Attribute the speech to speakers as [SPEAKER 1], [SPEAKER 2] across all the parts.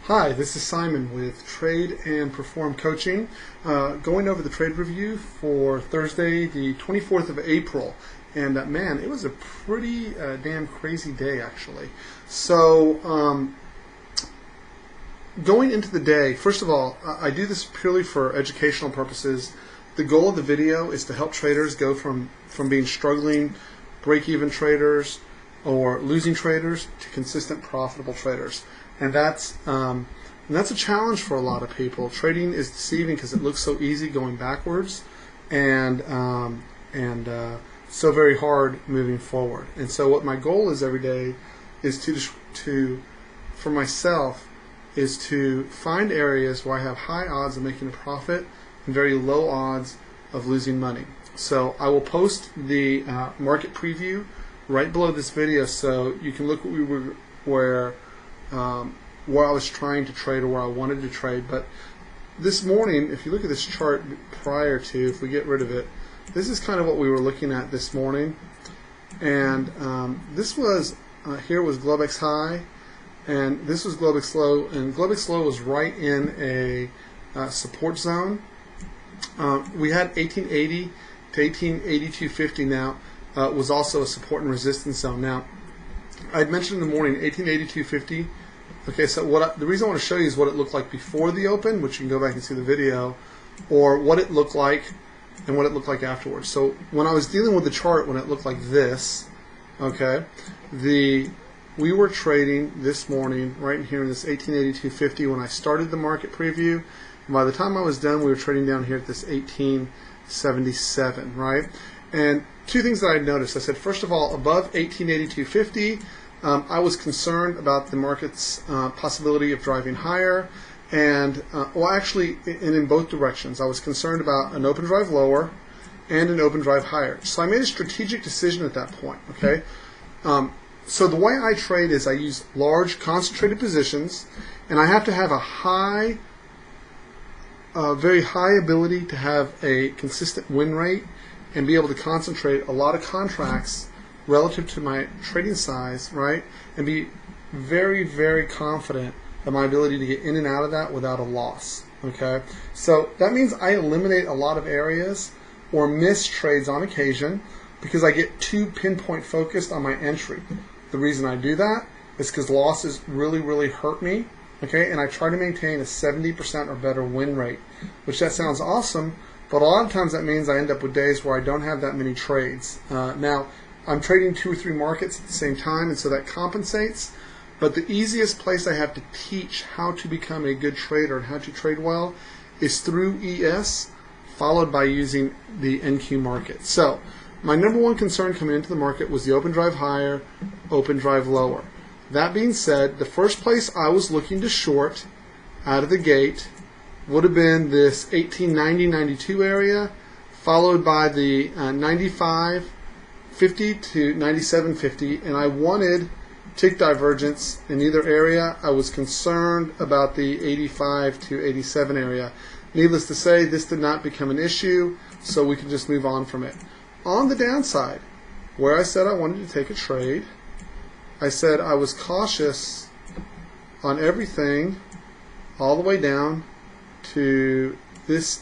[SPEAKER 1] Hi, this is Simon with Trade and Perform Coaching, going over the trade review for Thursday, the 24th of April. And man, it was a pretty damn crazy day, actually. So, going into the day, first of all, I do this purely for educational purposes. The goal of the video is to help traders go from being struggling, break-even traders or losing traders to consistent, profitable traders. And that's a challenge for a lot of people. Trading is deceiving because it looks so easy going backwards, and so very hard moving forward. And so, what my goal is every day is for myself, is to find areas where I have high odds of making a profit and very low odds of losing money. So I will post the market preview right below this video, so you can look at where I was trying to trade or where I wanted to trade. But this morning, if you look at this chart prior to, if we get rid of it, this is kind of what we were looking at this morning. And this was, here was Globex high, and this was Globex low, and Globex low was right in a support zone. We had 1880 to 1882.50 now was also a support and resistance zone. Now, I had mentioned in the morning 1882.50. Okay, so the reason I want to show you is what it looked like before the open, which you can go back and see the video, or what it looked like and what it looked like afterwards. So when I was dealing with the chart, when it looked like this, okay, we were trading this morning right in here in this 1882.50 when I started the market preview. And by the time I was done, we were trading down here at this 1877, right? And two things that I noticed. I said, first of all, above 1882.50, I was concerned about the market's possibility of driving higher, and in both directions. I was concerned about an open drive lower and an open drive higher. So I made a strategic decision at that point. Okay, so the way I trade is I use large concentrated positions, and I have to have a very high ability to have a consistent win rate and be able to concentrate a lot of contracts relative to my trading size, right? And be very, very confident of my ability to get in and out of that without a loss, okay? So that means I eliminate a lot of areas or miss trades on occasion because I get too pinpoint focused on my entry. The reason I do that is because losses really, really hurt me, okay? And I try to maintain a 70% or better win rate, which that sounds awesome, but a lot of times that means I end up with days where I don't have that many trades. Now, I'm trading 2 or 3 markets at the same time, and so that compensates. But the easiest place I have to teach how to become a good trader and how to trade well is through ES, followed by using the NQ market. So my number one concern coming into the market was the open drive higher, open drive lower. That being said, the first place I was looking to short out of the gate would have been this 1890-92 area, followed by the 95.50 to 97.50, and I wanted tick divergence in either area. I was concerned about the 85 to 87 area. Needless to say, this did not become an issue, so we can just move on from it. On the downside, where I said I wanted to take a trade, I said I was cautious on everything all the way down to this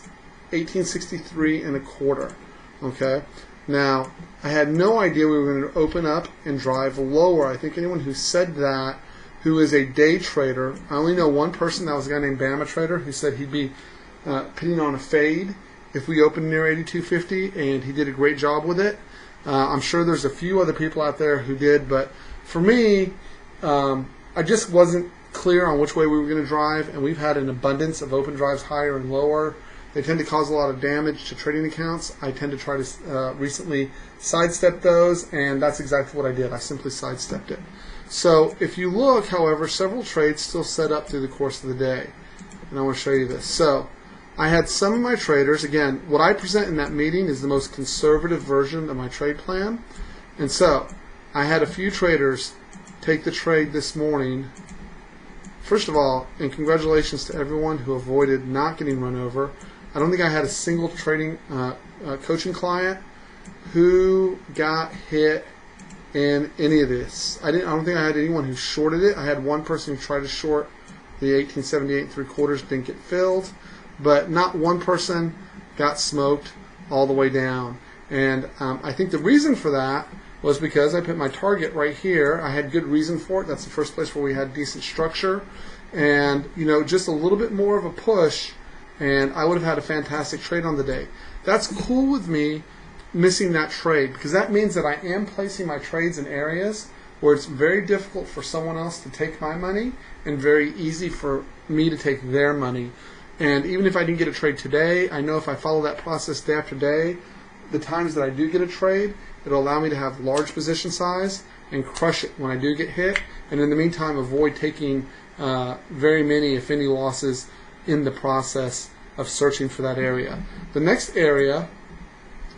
[SPEAKER 1] 1863.25. Okay, now I had no idea we were going to open up and drive lower. I think anyone who said that, who is a day trader, I only know one person, that was a guy named Bama Trader, who said he'd be pitting on a fade if we opened near 82.50, and he did a great job with it. I'm sure there's a few other people out there who did, but for me, I just wasn't clear on which way we were going to drive, and we've had an abundance of open drives higher and lower. They tend to cause a lot of damage to trading accounts. I tend to try to recently sidestep those, and that's exactly what I did. I simply sidestepped it. So if you look, however, several trades still set up through the course of the day, and I want to show you this. So I had some of my traders, again, what I present in that meeting is the most conservative version of my trade plan, and so I had a few traders take the trade this morning. First of all, and congratulations to everyone who avoided not getting run over. I don't think I had a single trading coaching client who got hit in any of this. I don't think I had anyone who shorted it. I had one person who tried to short the 1878 3/4 didn't get filled, but not one person got smoked all the way down. And I think the reason for that was because I put my target right here. I had good reason for it. That's the first place where we had decent structure. And, you know, just a little bit more of a push, and I would have had a fantastic trade on the day. That's cool with me missing that trade, because that means that I am placing my trades in areas where it's very difficult for someone else to take my money and very easy for me to take their money. And even if I didn't get a trade today, I know if I follow that process day after day, the times that I do get a trade, it'll allow me to have large position size and crush it when I do get hit, and in the meantime avoid taking very many, if any, losses in the process of searching for that area. The next area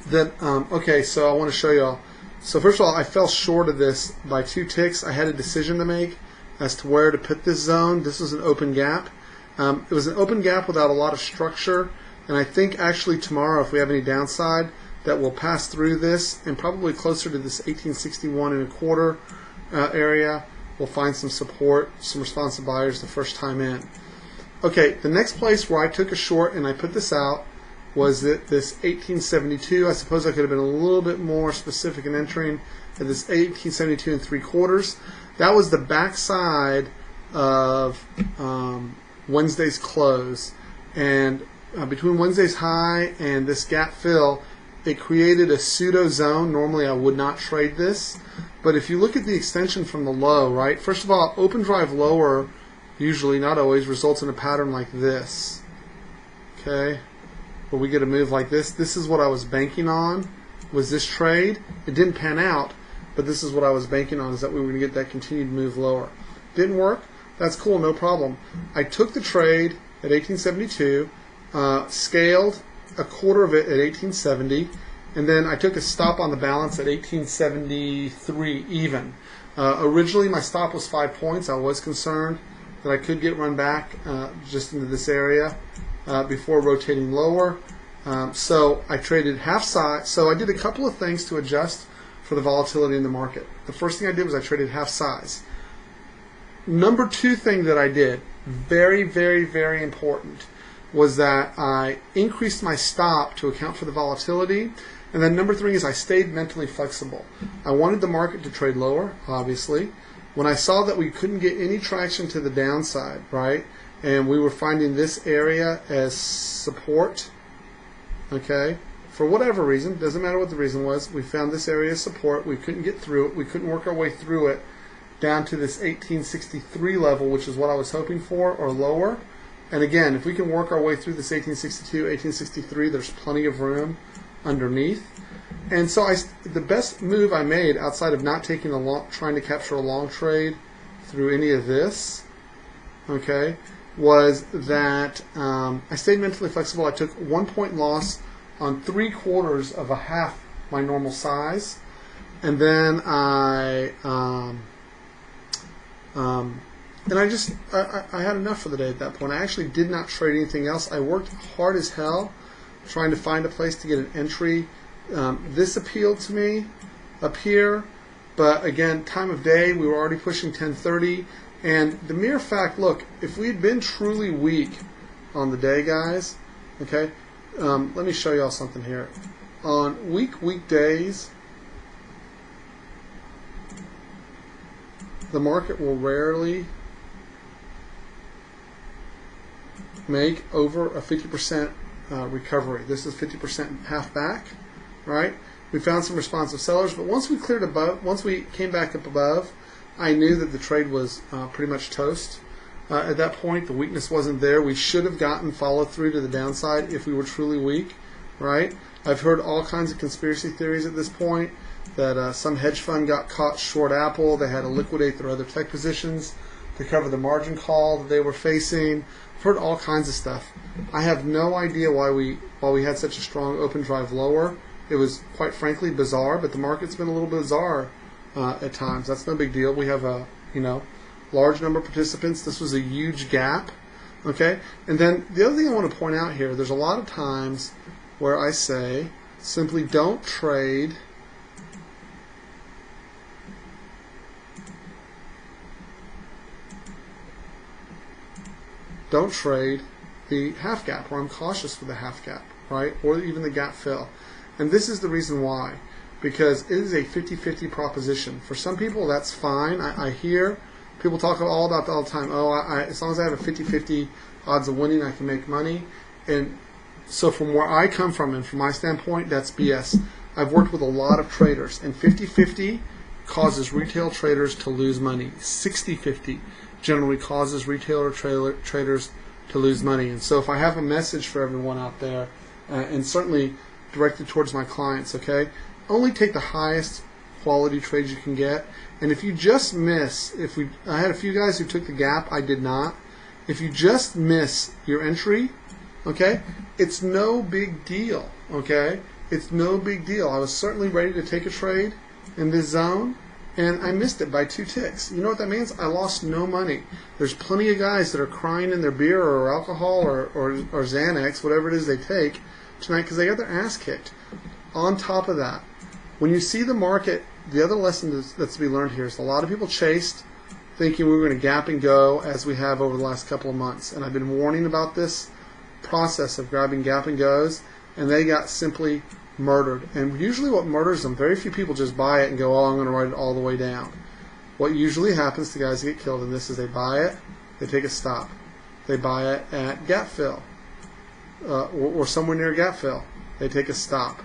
[SPEAKER 1] that, okay, so I want to show y'all. So first of all, I fell short of this by 2 ticks. I had a decision to make as to where to put this zone. This was an open gap. It was an open gap without a lot of structure, and I think actually tomorrow, if we have any downside, that will pass through this and probably closer to this 1861 1/4 area. We'll find some support, some responsive buyers the first time in. Okay, the next place where I took a short and I put this out was at this 1872. I suppose I could have been a little bit more specific in entering at this 1872 3/4. That was the backside of Wednesday's close, and between Wednesday's high and this gap fill, it created a pseudo zone. Normally I would not trade this, but if you look at the extension from the low, right, first of all, open drive lower usually, not always, results in a pattern like this, okay, where we get a move like this. This is what I was banking on, was this trade. It didn't pan out, but this is what I was banking on, is that we were going to get that continued move lower. Didn't work. That's cool, no problem. I took the trade at 1872, scaled a quarter of it at 1870, and then I took a stop on the balance at 1873 even. Originally my stop was 5 points. I was concerned that I could get run back just into this area before rotating lower. So I traded half size. So I did a couple of things to adjust for the volatility in the market. The first thing I did was I traded half size. Number 2 thing that I did, very, very, very important, was that I increased my stop to account for the volatility. And then number 3 is I stayed mentally flexible. I wanted the market to trade lower, obviously. When I saw that we couldn't get any traction to the downside, right, and we were finding this area as support, okay, for whatever reason, doesn't matter what the reason was, we found this area as support. We couldn't get through it. We couldn't work our way through it down to this 1863 level, which is what I was hoping for, or lower. And again, if we can work our way through this 1862, 1863, there's plenty of room underneath. And so the best move I made, outside of not taking a long, trying to capture a long trade through any of this, okay, was that I stayed mentally flexible. I took 1 point loss on 3/4 of a half my normal size, and then I had enough for the day at that point. I actually did not trade anything else. I worked hard as hell trying to find a place to get an entry. This appealed to me up here, but again, time of day, we were already pushing 1030, and the mere fact, look, if we had been truly weak on the day, guys, okay, let me show y'all something here. On weekdays, the market will rarely make over a 50% recovery. This is 50% half back, right? We found some responsive sellers, but once we cleared above, once we came back up above, I knew that the trade was pretty much toast. At that point, the weakness wasn't there. We should have gotten follow through to the downside if we were truly weak, right? I've heard all kinds of conspiracy theories at this point, that some hedge fund got caught short Apple. They had to liquidate their other tech positions to cover the margin call that they were facing. I've heard all kinds of stuff. I have no idea why we had such a strong open drive lower. It was quite frankly bizarre, but the market's been a little bizarre at times. That's no big deal. We have a large number of participants. This was a huge gap. Okay, and then the other thing I want to point out here, there's a lot of times where I say simply don't trade don't trade the half gap, or I'm cautious with the half gap, right? Or even the gap fill. And this is the reason why. Because it is a 50-50 proposition. For some people, that's fine. I hear people talk all about that all the time. Oh, as long as I have a 50-50 odds of winning, I can make money. And so from where I come from and from my standpoint, that's BS. I've worked with a lot of traders, and 50-50 causes retail traders to lose money. 60-50 generally causes retailer traders to lose money. And so if I have a message for everyone out there, and certainly directed towards my clients, okay, only take the highest quality trades you can get. And if you just miss, I had a few guys who took the gap, I did not. If you just miss your entry, okay, it's no big deal, okay? It's no big deal. I was certainly ready to take a trade in this zone, and I missed it by 2 ticks. You know what that means? I lost no money. There's plenty of guys that are crying in their beer or alcohol or Xanax, whatever it is they take tonight, because they got their ass kicked. On top of that, when you see the market, the other lesson that's to be learned here is a lot of people chased thinking we were going to gap and go as we have over the last couple of months. And I've been warning about this process of grabbing gap and goes, and they got simply murdered. And usually what murders them, very few people just buy it and go, oh, I'm going to ride it all the way down. What usually happens to guys that get killed in this is they buy it, they take a stop. They buy it at gap fill, or somewhere near gap fill. They take a stop.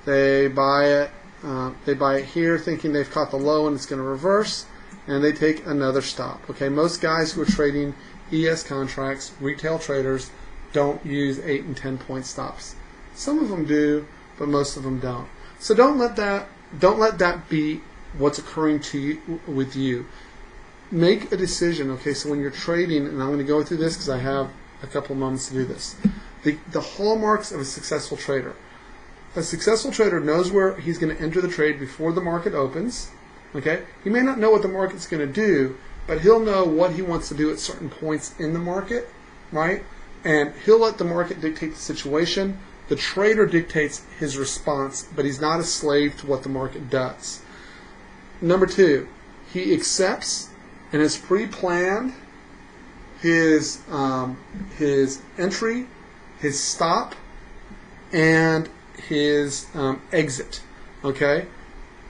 [SPEAKER 1] They buy it here thinking they've caught the low and it's going to reverse, and they take another stop. Okay, most guys who are trading ES contracts, retail traders, don't use 8 and 10 point stops. Some of them do, but most of them don't. So don't let that be what's occurring to you, with you. Make a decision. Okay, so when you're trading, and I'm going to go through this because I have a couple of moments to do this. The hallmarks of a successful trader. A successful trader knows where he's going to enter the trade before the market opens. Okay, he may not know what the market's going to do, but he'll know what he wants to do at certain points in the market, right? And he'll let the market dictate the situation. The trader dictates his response, but he's not a slave to what the market does. Number 2, he accepts and has pre-planned his entry, his stop, and his exit. Okay.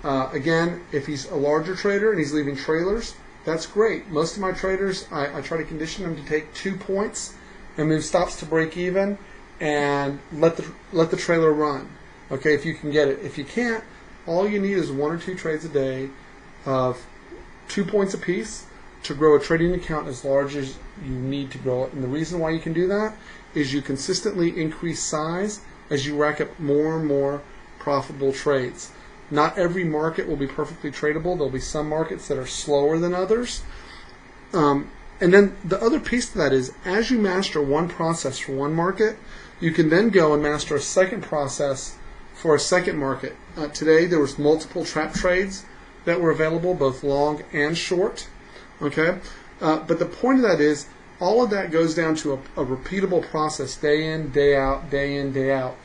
[SPEAKER 1] Again, if he's a larger trader and he's leaving trailers, that's great. Most of my traders, I try to condition them to take 2 points and move stops to break even, and let the trailer run. Okay, if you can get it. If you can't, all you need is 1 or 2 trades a day of 2 points apiece to grow a trading account as large as you need to grow it. And the reason why you can do that is you consistently increase size as you rack up more and more profitable trades. Not every market will be perfectly tradable. There'll be some markets that are slower than others. And then the other piece to that is, as you master one process for one market, you can then go and master a second process for a second market. Today there was multiple trap trades that were available, both long and short. Okay, but the point of that is, all of that goes down to a repeatable process, day in, day out, day in, day out.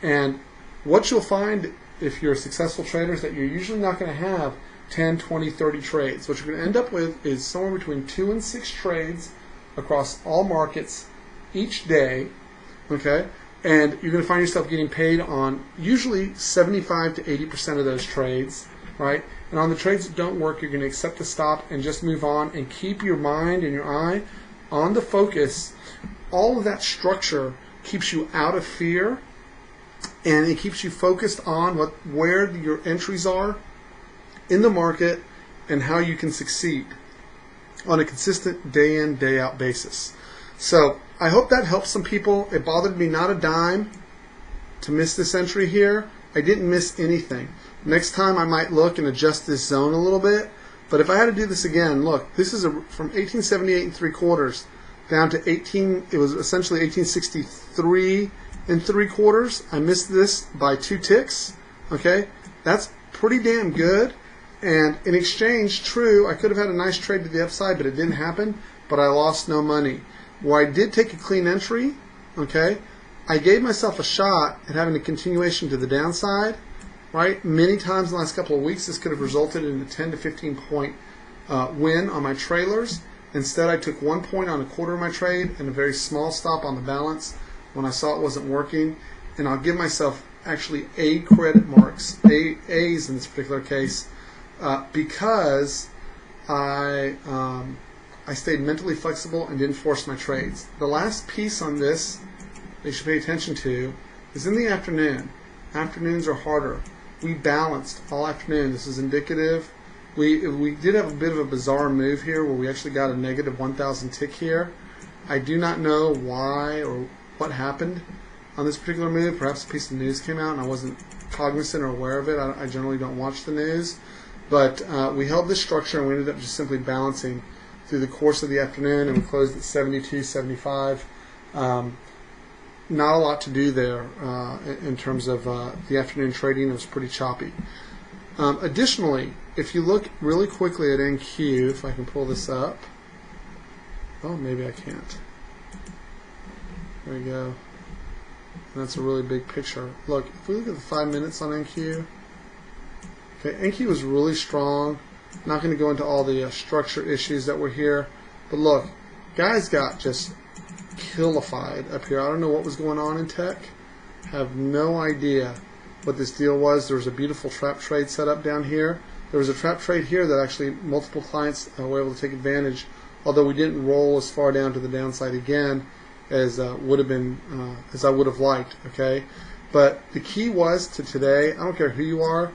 [SPEAKER 1] And what you'll find if you're a successful trader is that you're usually not going to have 10, 20, 30 trades. What you're going to end up with is somewhere between 2 and 6 trades across all markets each day. Okay, and you're going to find yourself getting paid on usually 75 to 80% of those trades, right? And on the trades that don't work, you're going to accept the stop and just move on and keep your mind and your eye on the focus. All of that structure keeps you out of fear, and it keeps you focused on where your entries are in the market and how you can succeed on a consistent day in, day out basis. So I hope that helps some people. It bothered me not a dime to miss this entry here. I didn't miss anything. Next time I might look and adjust this zone a little bit. But if I had to do this again, look, this is from 1878 3/4 down to it was essentially 1863 3/4. I missed this by 2 ticks. Okay, that's pretty damn good. And in exchange, true, I could have had a nice trade to the upside, but it didn't happen. But I lost no money. Where I did take a clean entry, okay, I gave myself a shot at having a continuation to the downside, right? Many times in the last couple of weeks, this could have resulted in a 10 to 15 point win on my trailers. Instead, I took 1 point on a quarter of my trade and a very small stop on the balance when I saw it wasn't working. And I'll give myself actually A credit marks, A's in this particular case, because I stayed mentally flexible and didn't force my trades. The last piece on this that you should pay attention to is in the afternoon. Afternoons are harder. We balanced all afternoon. This is indicative. We did have a bit of a bizarre move here where we actually got a negative 1,000 tick here. I do not know why or what happened on this particular move. Perhaps a piece of news came out and I wasn't cognizant or aware of it. I generally don't watch the news. But we held this structure and we ended up just simply balancing through the course of the afternoon, and we closed at 72.75. Not a lot to do there in terms of the afternoon trading. It was pretty choppy. Additionally, if you look really quickly at NQ, if I can pull this up. Oh, maybe I can't. There we go. And that's a really big picture. Look, if we look at the 5 minutes on NQ, okay, NQ was really strong. Not going to go into all the structure issues that were here, but look, guys got just killified up here. I don't know what was going on in tech. Have no idea what this deal was. There was a beautiful trap trade set up down here. There was a trap trade here that actually multiple clients were able to take advantage, although we didn't roll as far down to the downside again as would have been as I would have liked. Okay, but the key was to today. I don't care who you are.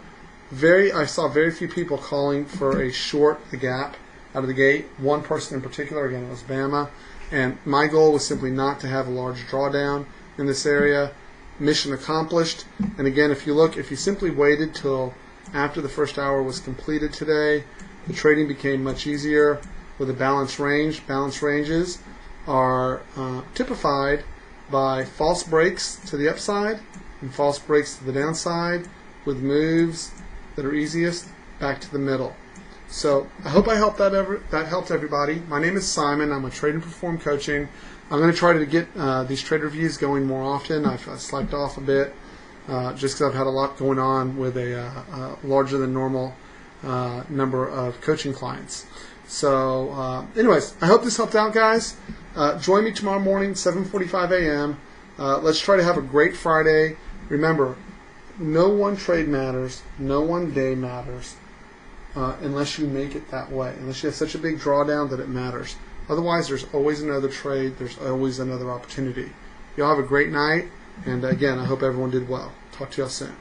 [SPEAKER 1] I saw very few people calling for a short the gap out of the gate. One person in particular, again, it was Bama, and my goal was simply not to have a large drawdown in this area. Mission accomplished. And again, if you simply waited till after the first hour was completed today, the trading became much easier with a balanced range. Balanced ranges are typified by false breaks to the upside and false breaks to the downside, with moves that are easiest back to the middle. So I hope I helped that helped everybody. My name is Simon. I'm a Trade and Perform Coaching. I'm going to try to get these trade reviews going more often. I've slacked off a bit just because I've had a lot going on with a larger than normal number of coaching clients. So anyways, I hope this helped out, guys. Join me tomorrow morning, 7:45 a.m. Let's try to have a great Friday. Remember, no one trade matters, no one day matters, unless you make it that way, unless you have such a big drawdown that it matters. Otherwise, there's always another trade, there's always another opportunity. Y'all have a great night, and again, I hope everyone did well. Talk to y'all soon.